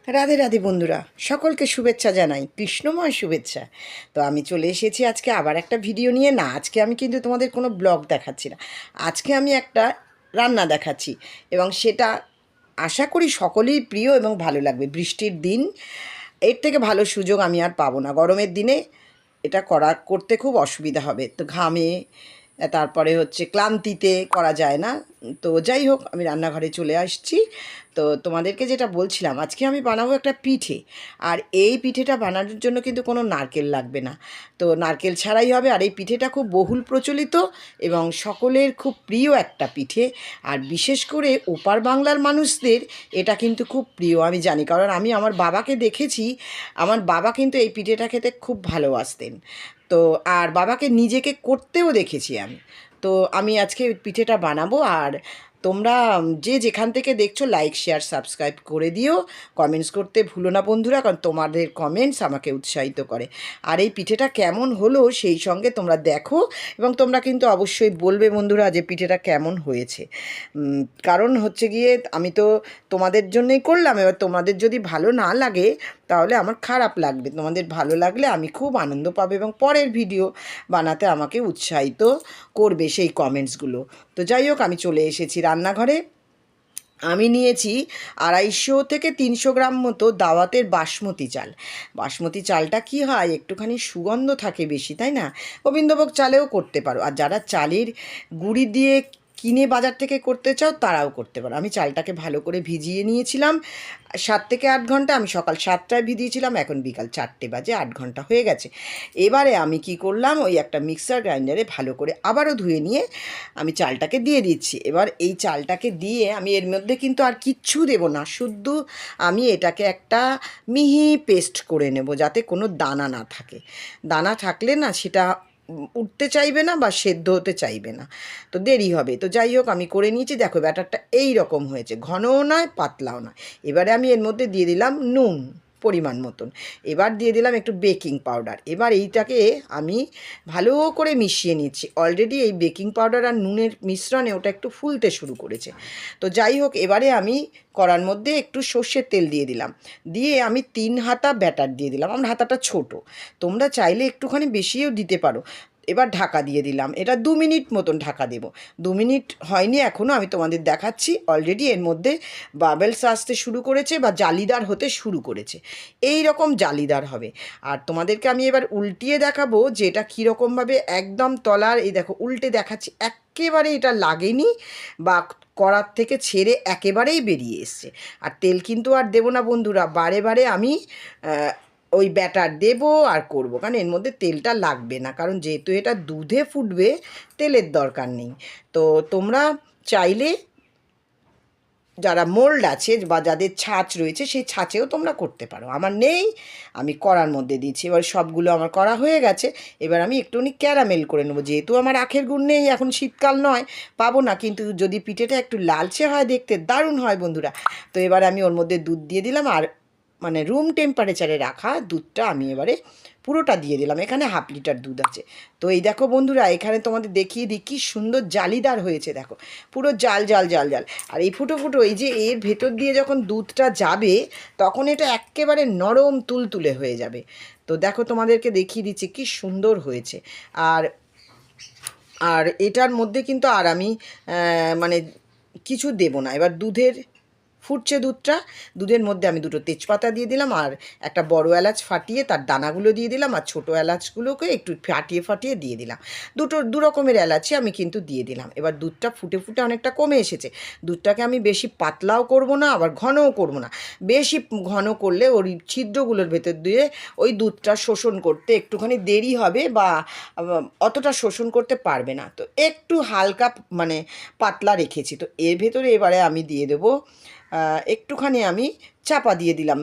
রাধে রাধে বন্ধুরা, সকলকে শুভেচ্ছা জানাই, কৃষ্ণময় শুভেচ্ছা। তো আমি চলে এসেছি আজকে আবার একটা ভিডিও নিয়ে। না, আজকে আমি কিন্তু তোমাদের কোনো ব্লগ দেখাচ্ছি না, আজকে আমি একটা রান্না দেখাচ্ছি এবং সেটা আশা করি সকলেই প্রিয় এবং ভালো লাগবে। বৃষ্টির দিন, এর থেকে ভালো সুযোগ আমি আর পাবো না। গরমের দিনে এটা করতে খুব অসুবিধা হবে, তো ঘামে তারপরে হচ্ছে ক্লান্তিতে করা যায় না। তো যাই হোক, আমি রান্নাঘরে চলে আসছি। তো তোমাদেরকে যেটা বলছিলাম, আজকে আমি বানাবো একটা পিঠে। আর এই পিঠেটা বানানোর জন্য কিন্তু কোনো নারকেল লাগবে না, তো নারকেল ছাড়াই হবে। আর এই পিঠেটা খুব বহুল প্রচলিত এবং সকলের খুব প্রিয় একটা পিঠে। আর বিশেষ করে ওপার বাংলার মানুষদের এটা কিন্তু খুব প্রিয়, আমি জানি, কারণ আমি আমার বাবাকে দেখেছি। আমার বাবা কিন্তু এই পিঠেটা খেতে খুব ভালোবাসতেন। তো আর বাবাকে নিজেকে করতেও দেখেছি আমি। তো আমি আজকে পিঠেটা বানাবো। আর তোমরা যে যেখান থেকে দেখছো, লাইক শেয়ার সাবস্ক্রাইব করে দিও। কমেন্টস করতে ভুলো না বন্ধুরা, কারণ তোমাদের কমেন্টস আমাকে উৎসাহিত করে। আর এই পিঠেটা কেমন হলো সেই সঙ্গে তোমরা দেখো, এবং তোমরা কিন্তু অবশ্যই বলবে বন্ধুরা যে পিঠেটা কেমন হয়েছে। কারণ হচ্ছে গিয়ে আমি তো তোমাদের জন্যই করলাম। এবার তোমাদের যদি ভালো না লাগে তাহলে আমার খারাপ লাগবে, তোমাদের ভালো লাগলে আমি খুব আনন্দ পাবো এবং পরের ভিডিও বানাতে আমাকে উৎসাহিত করবে সেই কমেন্টসগুলো। তো যাই হোক, আমি চলে এসেছি রান্নাঘরে। আমি নিয়েছি 250 থেকে 300 গ্রাম মতো দাওয়াতের বাসমতি চাল। বাসমতি চালটা কি হয়, একটুখানি সুগন্ধ থাকে বেশি, তাই না? গোবিন্দভোগ চালেও করতে পারো, আর যারা চালের গুঁড়ি দিয়ে কিনে বাজার থেকে করতে চাও তারাও করতে পারো। আমি চালটাকে ভালো করে ভিজিয়ে নিয়েছিলাম 7 থেকে 8 ঘন্টা। আমি সকাল 7টায় ভিজিয়েছিলাম, এখন বিকাল 4টে বাজে, 8 ঘন্টা হয়ে গেছে। এবারে আমি কি করলাম, ওই একটা মিক্সার গ্রাইন্ডারে ভালো করে আবারও ধুয়ে নিয়ে আমি চালটাকে দিয়ে দিচ্ছি। এবার এই চালটাকে দিয়ে আমি এর মধ্যে কিন্তু আর কিচ্ছু দেব না, শুদ্ধ আমি এটাকে একটা মিহি পেস্ট করে নেব, যাতে কোনো দানা না থাকে। দানা থাকলে না সেটা উঠতে চাইবে না বা সেদ্ধ হতে চাইবে না, তো দেরি হবে। তো যাই হোক, আমি করে নিয়েছি। দেখো ব্যাটারটা এই রকম হয়েছে, ঘনও নয় পাতলাও নয়। এবারে আমি এর মধ্যে দিয়ে দিলাম নুন পরিমাণ মতন, এবার দিয়ে দিলাম একটু বেকিং পাউডার। এবার এইটাকে আমি ভালো করে মিশিয়ে নিচ্ছি। অলরেডি এই বেকিং পাউডার আর নুনের মিশ্রণে ওটা একটু ফুলতে শুরু করেছে। তো যাই হোক, এবারে আমি কড়ার মধ্যে একটু সর্ষের তেল দিয়ে দিলাম, দিয়ে আমি 3 হাতা ব্যাটার দিয়ে দিলাম। আমার হাতাটা ছোট, তোমরা চাইলে একটুখানি বেশিও দিতে পারো। এবার ঢাকা দিয়ে দিলাম, এটা 2 মিনিট মতন ঢাকা দেবো। 2 মিনিট হয়নি এখনও, আমি তোমাদের দেখাচ্ছি। অলরেডি এর মধ্যে বাবেলস আসতে শুরু করেছে বা জালিদার হতে শুরু করেছে, এই রকম জালিদার হবে। আর তোমাদেরকে আমি এবার উল্টিয়ে দেখাবো যে এটা কীরকমভাবে একদম তলার, এই দেখো উল্টে দেখাচ্ছি, একেবারে এটা লাগেনি বা কড়ার থেকে ছেড়ে একেবারেই বেরিয়ে এসছে। আর তেল কিন্তু আর দেবো না বন্ধুরা, বারে বারে আমি ওই ব্যাটার দেবো আর করবো, কারণ এর মধ্যে তেলটা লাগবে না, কারণ যেহেতু এটা দুধে ফুটবে তেলের দরকার নেই। তো তোমরা চাইলে যারা মোল্ড আছে বা যাদের ছাঁচ রয়েছে সেই ছাঁচেও তোমরা করতে পারো, আমার নেই, আমি কড়ার মধ্যে দিচ্ছি। এবার সবগুলো আমার করা হয়ে গেছে। এবার আমি একটুখানি ক্যারামেল করে নেবো, যেহেতু আমার আখের গুড় নেই, এখন শীতকাল নয়, পাবো না, কিন্তু যদি পিঠেটা একটু লালচে হয় দেখতে দারুণ হয় বন্ধুরা। তো এবার আমি ওর মধ্যে দুধ দিয়ে দিলাম, আর মানে রুম টেম্পারেচারে রাখা দুধটা আমি এবারে পুরোটা দিয়ে দিলাম। এখানে 1/2 লিটার দুধ আছে। তো এই দেখো বন্ধুরা, এখানে তোমাদের দেখিয়ে দিই কী সুন্দর জালিদার হয়েছে, দেখো পুরো জাল জাল জাল জাল। আর এই ফুটো ফুটো, এই যে এর ভেতর দিয়ে যখন দুধটা যাবে তখন এটা একেবারে নরম তুলতুলে হয়ে যাবে। তো দেখো তোমাদেরকে দেখিয়ে দিচ্ছি কী সুন্দর হয়েছে। আর আর এটার মধ্যে কিন্তু আর আমি মানে কিছু দেব না। এবার ফুটছে দুধটা, দুধের মধ্যে আমি 2টো তেজপাতা দিয়ে দিলাম, আর একটা বড় এলাচ ফাটিয়ে তার দানাগুলো দিয়ে দিলাম, আর ছোটো এলাচগুলোকে একটু ফাটিয়ে ফাটিয়ে দিয়ে দিলাম। দু রকমের এলাচি আমি কিন্তু দিয়ে দিলাম। এবার দুধটা ফুটে ফুটে অনেকটা কমে এসেছে। দুধটাকে আমি বেশি পাতলাও করব না, আবার ঘনও করব না। বেশি ঘন করলে ওই ছিদ্রগুলোর ভেতর দিয়ে ওই দুধটা শোষণ করতে একটুখানি দেরি হবে বা অতটা শোষণ করতে পারবে না। তো একটু হালকা মানে পাতলা রেখেছি। তো এর ভেতরে এবারে আমি দিয়ে দেবো একটুখানি, আমি চাপা দিয়ে দিলাম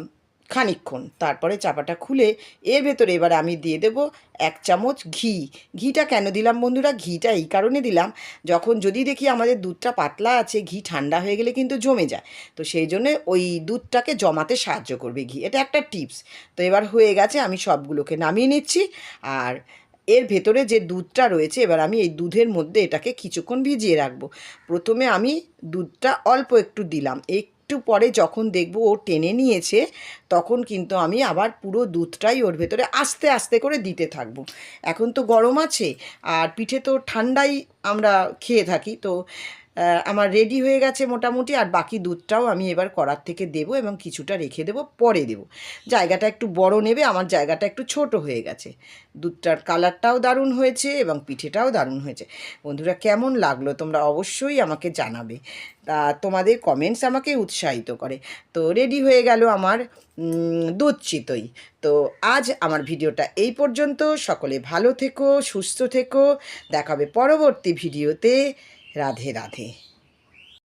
খানিকক্ষণ, তারপরে চাপাটা খুলে এর ভেতরে এবারে আমি দিয়ে দেবো 1 চামচ ঘি। ঘিটা কেন দিলাম বন্ধুরা, ঘিটা এই কারণে দিলাম, যখন যদি দেখি আমাদের দুধটা পাতলা আছে, ঘি ঠান্ডা হয়ে গেলে কিন্তু জমে যায়, তো সেই জন্যে ওই দুধটাকে জমাতে সাহায্য করবে ঘি, এটা একটা টিপস। তো এবার হয়ে গেছে, আমি সবগুলোকে নামিয়ে নিচ্ছি। আর এর ভেতরে যে দুধটা রয়েছে, এবার আমি এই দুধের মধ্যে এটাকে কিছুক্ষণ ভিজিয়ে রাখবো। প্রথমে আমি দুধটা অল্প একটু দিলাম, একটু পরে যখন দেখবো ও টেনে নিয়েছে, তখন কিন্তু আমি আবার পুরো দুধটাই ওর ভেতরে আস্তে আস্তে করে দিতে থাকবো। এখন তো গরম আছে, আর পিঠে তো ঠান্ডাই আমরা খেয়ে থাকি, তো আমার রেডি হয়ে গেছে মোটামুটি। আর বাকি দুধটাও আমি এবার কড়ার থেকে দেবো এবং কিছুটা রেখে দেবো, পরে দেবো। জায়গাটা একটু বড় নেবে, আমার জায়গাটা একটু ছোট হয়ে গেছে। দুধটার কালারটাও দারুণ হয়েছে এবং পিঠেটাও দারুণ হয়েছে। বন্ধুরা, কেমন লাগলো তোমরা অবশ্যই আমাকে জানাবে, তা তোমাদের কমেন্টস আমাকে উৎসাহিত করে। তো রেডি হয়ে গেল আমার দুধ চিতই। তো আজ আমার ভিডিওটা এই পর্যন্ত। সকলে ভালো থেকো, সুস্থ থেকো, দেখাবে পরবর্তী ভিডিওতে। রাধে রাধে।